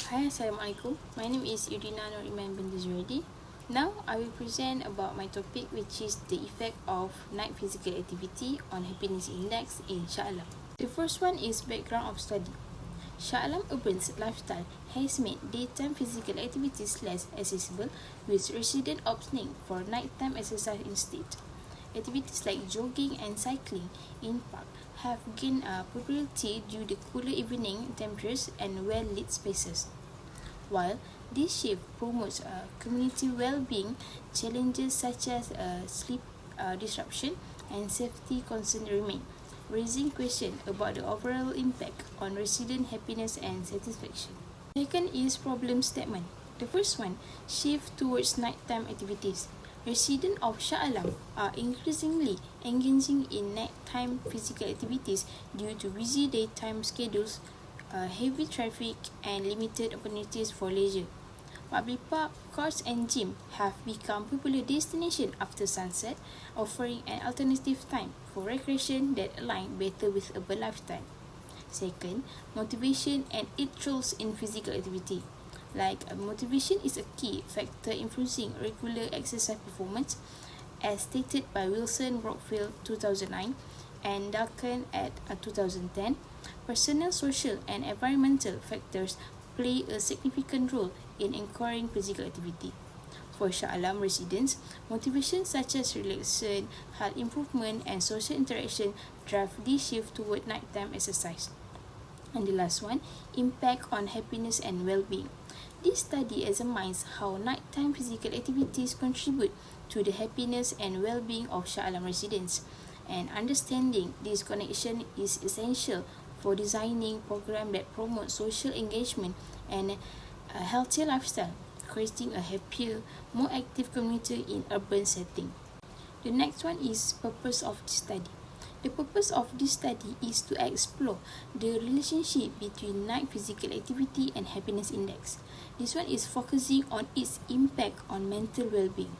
Hi, Assalamualaikum. My name is Nur Iman binti Zuredi. Now, I will present about my topic, which is the effect of night physical activity on happiness index in Shah Alam. The first one is background of study. Shah Alam urban's lifestyle has made daytime physical activities less accessible, with residents opting for nighttime exercise instead. Activities like jogging and cycling in park have gained popularity due to cooler evening temperatures and well-lit spaces. While this shift promotes community well-being, challenges such as sleep disruption and safety concerns remain, raising questions about the overall impact on resident happiness and satisfaction. Second is problem statement. The first one, shift towards nighttime activities. Residents of Shah Alam are increasingly engaging in nighttime physical activities due to busy daytime schedules, heavy traffic, and limited opportunities for leisure. Public park, courts, and gym have become popular destinations after sunset, offering an alternative time for recreation that align better with urban lifestyle. Second, motivation and its roles in physical activity. Motivation is a key factor influencing regular exercise performance, as stated by Wilson Brockfield 2009 and Duncan at 2010. Personal, social, and environmental factors play a significant role in encouraging physical activity. For Shah Alam residents, motivations such as relaxation, health improvement, and social interaction drive this shift toward nighttime exercise. And the last one, impact on happiness and well-being. This study examines how nighttime physical activities contribute to the happiness and well-being of Shah Alam residents. And understanding this connection is essential for designing programs that promote social engagement and a healthier lifestyle, creating a happier, more active community in urban setting. The next one is purpose of the study. The purpose of this study is to explore the relationship between night physical activity and happiness index. This one is focusing on its impact on mental well-being.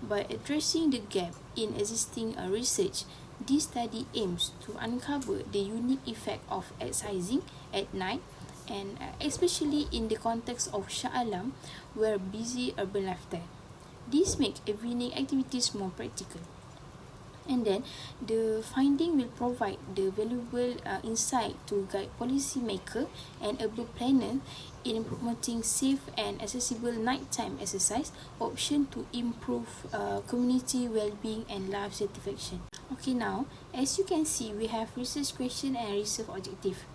By addressing the gap in existing research, this study aims to uncover the unique effect of exercising at night, and especially in the context of Shah Alam, where busy urban lifestyle. This makes evening activities more practical. And then, the finding will provide the valuable insight to guide policymakers and urban planners in promoting safe and accessible nighttime exercise option to improve community well-being and life satisfaction. Okay, now, as you can see, we have research question and research objective.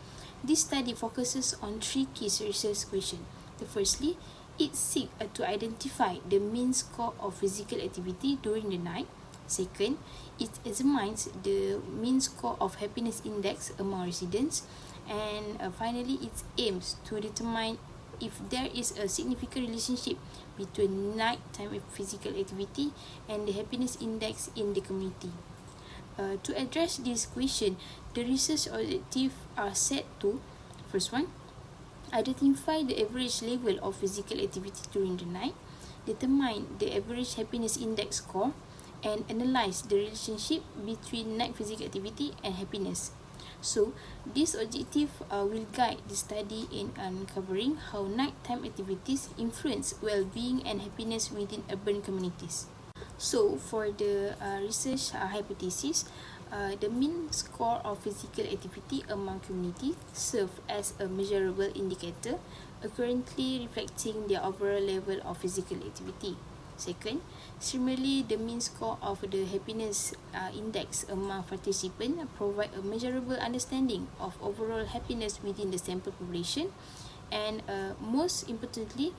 This study focuses on three key research questions. The firstly, it seeks to identify the mean score of physical activity during the night. Second, it examines the mean score of happiness index among residents. And finally, it aims to determine if there is a significant relationship between nighttime physical activity and the happiness index in the community. To address this question, the research objectives are set to: first one, identify the average level of physical activity during the night, determine the average happiness index score, and analyze the relationship between night physical activity and happiness. So, this objective will guide the study in uncovering how nighttime activities influence well-being and happiness within urban communities. So, for the research hypothesis, the mean score of physical activity among communities serve as a measurable indicator, accurately reflecting their overall level of physical activity. Second, similarly, the mean score of the happiness index among participants provide a measurable understanding of overall happiness within the sample population. And most importantly,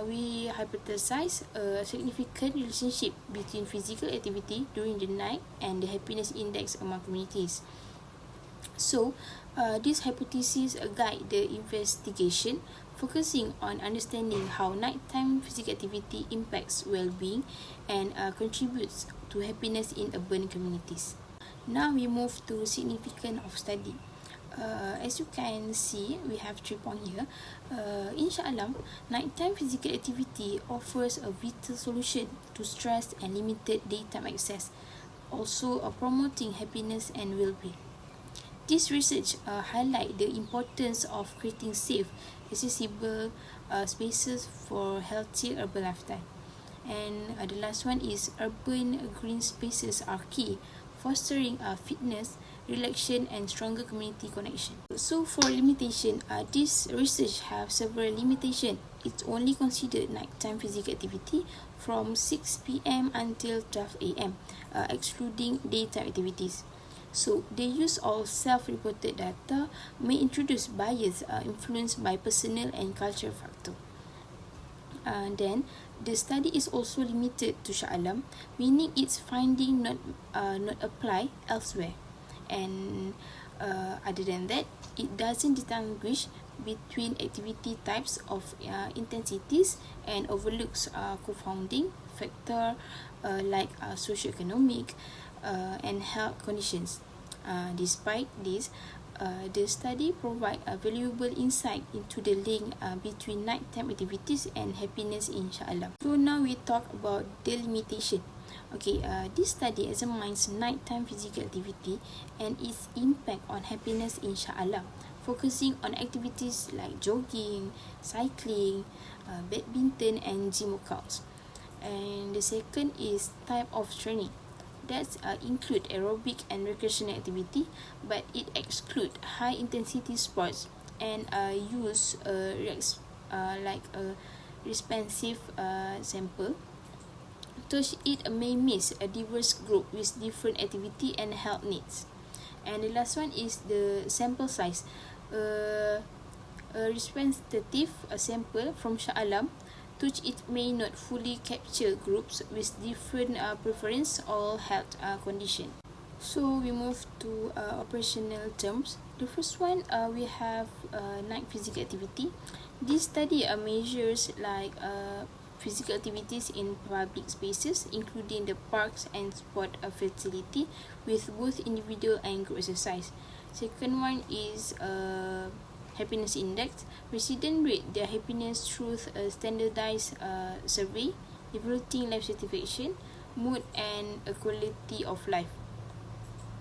we hypothesize a significant relationship between physical activity during the night and the happiness index among communities. So, this hypothesis guide the investigation, focusing on understanding how nighttime physical activity impacts well-being and contributes to happiness in urban communities. Now we move to significance of study. As you can see, we have 3 points here. In Shah Alam, nighttime physical activity offers a vital solution to stress and limited daytime access, also promoting happiness and well-being. This research highlight the importance of creating safe, accessible spaces for healthy urban lifestyle. And the last one is urban green spaces are key, fostering fitness, relaxation, and stronger community connection. So for limitation, this research have several limitations. It's only considered nighttime physical activity from 6 p.m. until 12 a.m., excluding daytime activities. So the use of self-reported data may introduce bias influenced by personal and cultural factors. Then the study is also limited to Shah Alam, meaning its finding not apply elsewhere. And other than that, it doesn't distinguish between activity types of intensities and overlooks confounding factor like socioeconomic and health conditions. Despite this, the study provides a valuable insight into the link between nighttime activities and happiness in Shah Alam. So now we talk about the limitation. Okay, this study examines nighttime physical activity and its impact on happiness in Shah Alam, focusing on activities like jogging, cycling, badminton, and gym workouts. And the second is type of training. That include aerobic and recreational activity, but it exclude high intensity sports and use like a responsive sample. Thus, it may miss a diverse group with different activity and health needs. And the last one is the sample size. A representative sample from Shah Alam, which it may not fully capture groups with different preference or health condition. So we move to operational terms. The first one, we have night physical activity. This study measures like physical activities in public spaces, including the parks and sport facility, with both individual and group exercise. Second one is happiness index. Residents rate their happiness through a standardized survey, evaluating life satisfaction, mood, and a quality of life.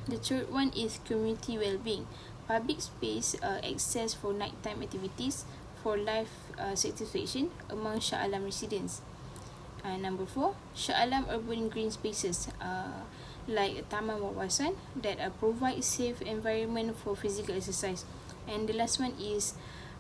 The third one is community well-being. Public space access for nighttime activities for life satisfaction among Shah Alam residents. Number 4, Shah Alam urban green spaces like Taman Wawasan that provide safe environment for physical exercise. And the last one is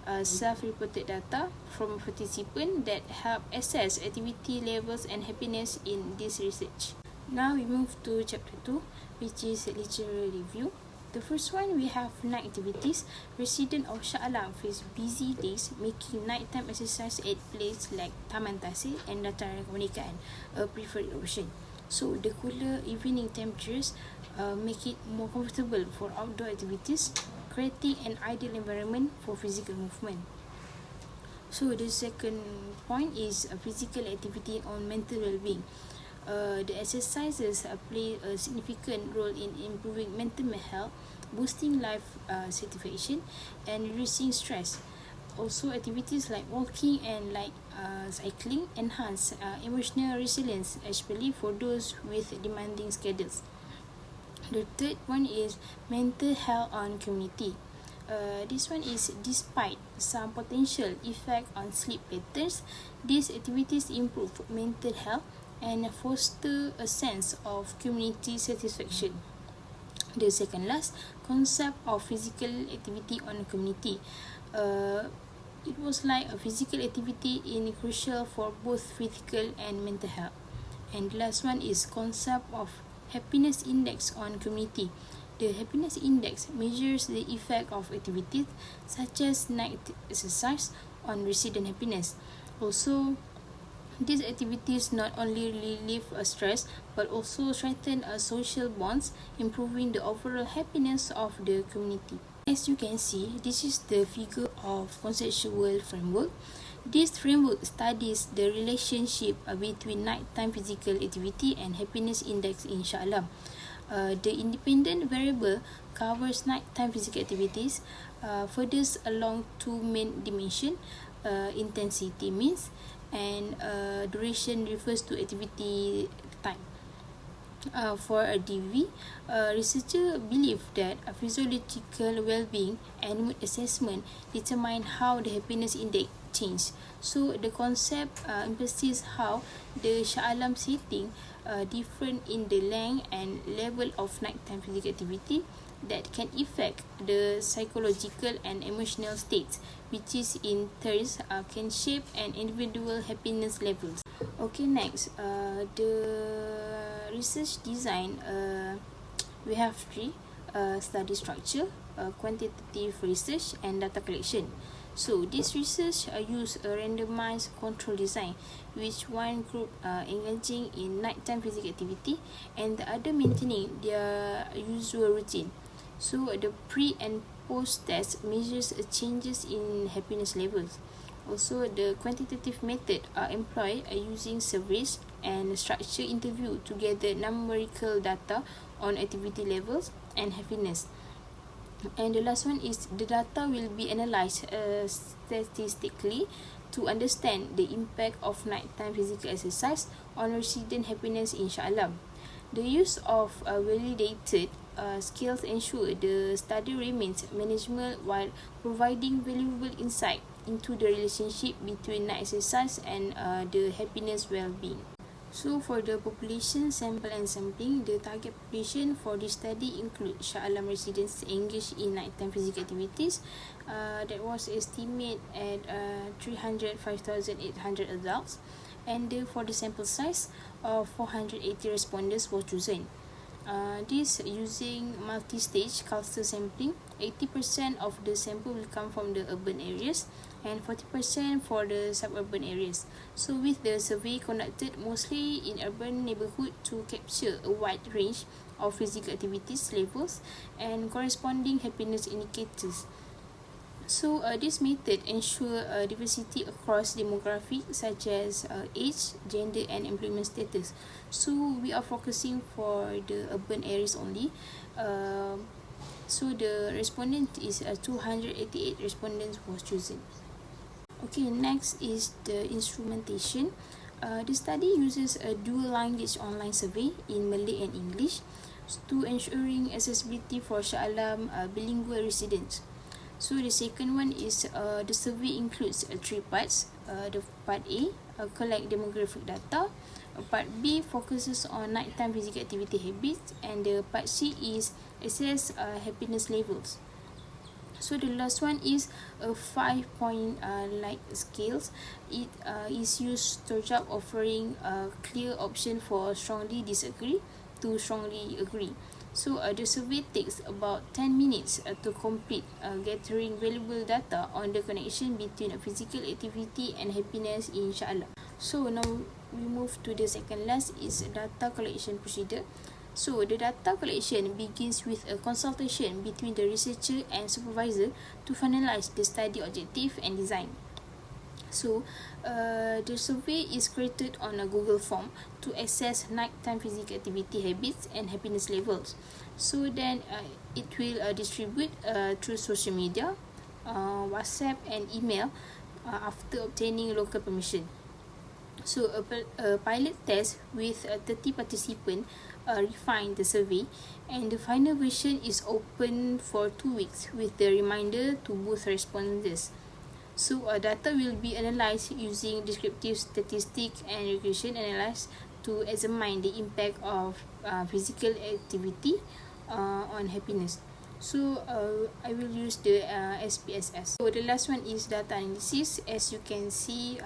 self-reported data from participants that help assess activity levels and happiness in this research. Now we move to chapter 2, which is literature review. The first one, we have night activities. Residents of Shah Alam face busy days, making nighttime exercise at places like Taman Tasir and Dataran Kemerdekaan a preferred option. So the cooler evening temperatures make it more comfortable for outdoor activities, creating an ideal environment for physical movement. So the second point is physical activity on mental well-being. The exercises play a significant role in improving mental health, boosting life satisfaction, and reducing stress. Also, activities like walking and cycling enhance emotional resilience, especially for those with demanding schedules. The third one is mental health on community. This one is despite some potential effect on sleep patterns, these activities improve mental health and foster a sense of community satisfaction. The second last concept of physical activity on a community. It was like a physical activity in crucial for both physical and mental health. And the last one is concept of happiness index on community. The happiness index measures the effect of activities such as night exercise on resident happiness. Also, these activities not only relieve stress but also strengthen social bonds, improving the overall happiness of the community. As you can see, this is the figure of conceptual framework. This framework studies the relationship between nighttime physical activity and happiness index in Shah Alam. The independent variable covers nighttime physical activities, furthers along two main dimensions, intensity means, and duration refers to activity time. For a DV, researchers believe that a physiological well-being and mood assessment determine how the happiness index change. So the concept emphasizes how the Shah Alam setting different in the length and level of nighttime physical activity that can affect the psychological and emotional states, which is in turn can shape an individual happiness levels. Okay, next, the research design, we have three: study structure, quantitative research, and data collection. So this research use a randomized control design, which one group engaging in nighttime physical activity and the other maintaining their usual routine. So the pre and post test measures changes in happiness levels. Also, the quantitative method are employed using surveys and structured interview to gather numerical data on activity levels and happiness. And the last one is the data will be analyzed statistically to understand the impact of nighttime physical exercise on resident happiness in Shah Alam. The use of validated skills ensure the study remains manageable while providing valuable insight into the relationship between night exercise and the happiness well-being. So for the population sample and sampling, the target population for this study include Shah Alam residents engaged in nighttime physical activities. That was estimated at 305,800 adults, and for the sample size of 480 respondents was chosen. This using multi-stage cluster sampling. 80% of the sample will come from the urban areas and 40% for the suburban areas. So with the survey conducted mostly in urban neighborhood to capture a wide range of physical activities levels and corresponding happiness indicators. So this method ensure diversity across demographics such as age, gender and employment status. So we are focusing for the urban areas only. So the respondent is 288 respondents was chosen. Okay, next is the instrumentation. The study uses a dual language online survey in Malay and English to ensuring accessibility for Shah Alam bilingual residents. So the second one is the survey includes three parts. The part A collect demographic data. Part B focuses on nighttime physical activity habits, and the part C is assess happiness levels. So the last one is a 5-point like scales. It is used to job offering a clear option for strongly disagree to strongly agree. So the survey takes about 10 minutes to complete, gathering valuable data on the connection between a physical activity and happiness in Shah Alam. So now we move to the second last is data collection procedure. So the data collection begins with a consultation between the researcher and supervisor to finalize the study objective and design. So the survey is created on a Google form to assess nighttime physical activity habits and happiness levels. So then it will distribute through social media, WhatsApp and email after obtaining local permission. So a pilot test with 30 participants refine the survey, and the final version is open for 2 weeks with the reminder to both respondents. So data will be analyzed using descriptive statistics and regression analysis to examine the impact of physical activity on happiness. So I will use the SPSS. So the last one is data analysis. As you can see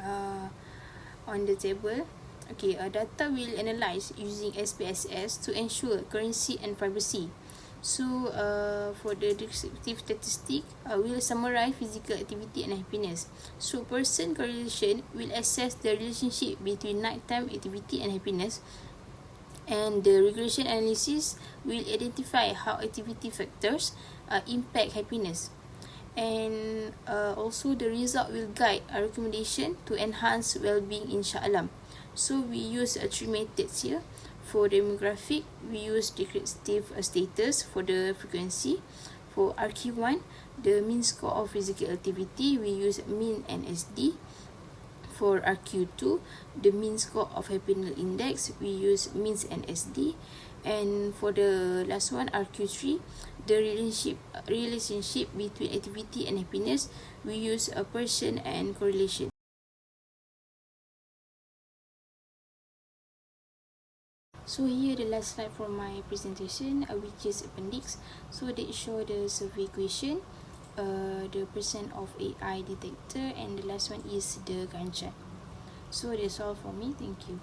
on the table, okay, data will analyze using SPSS to ensure currency and privacy. So for the descriptive statistic, we'll summarize physical activity and happiness. So person correlation will assess the relationship between nighttime activity and happiness, and the regression analysis will identify how activity factors impact happiness. And also the result will guide a recommendation to enhance well-being in Shah Alam. So we use three methods here. For demographic, we use descriptive status for the frequency. For RQ1, the mean score of physical activity, we use mean NSD. For RQ2, the mean score of happiness index, we use means and SD. And for the last one, RQ3, the relationship between activity and happiness, we use a Pearson and correlation. So here the last slide from my presentation, which is appendix. So they show the survey question, the percent of AI detector, and the last one is the gun chart. So that's all for me. Thank you.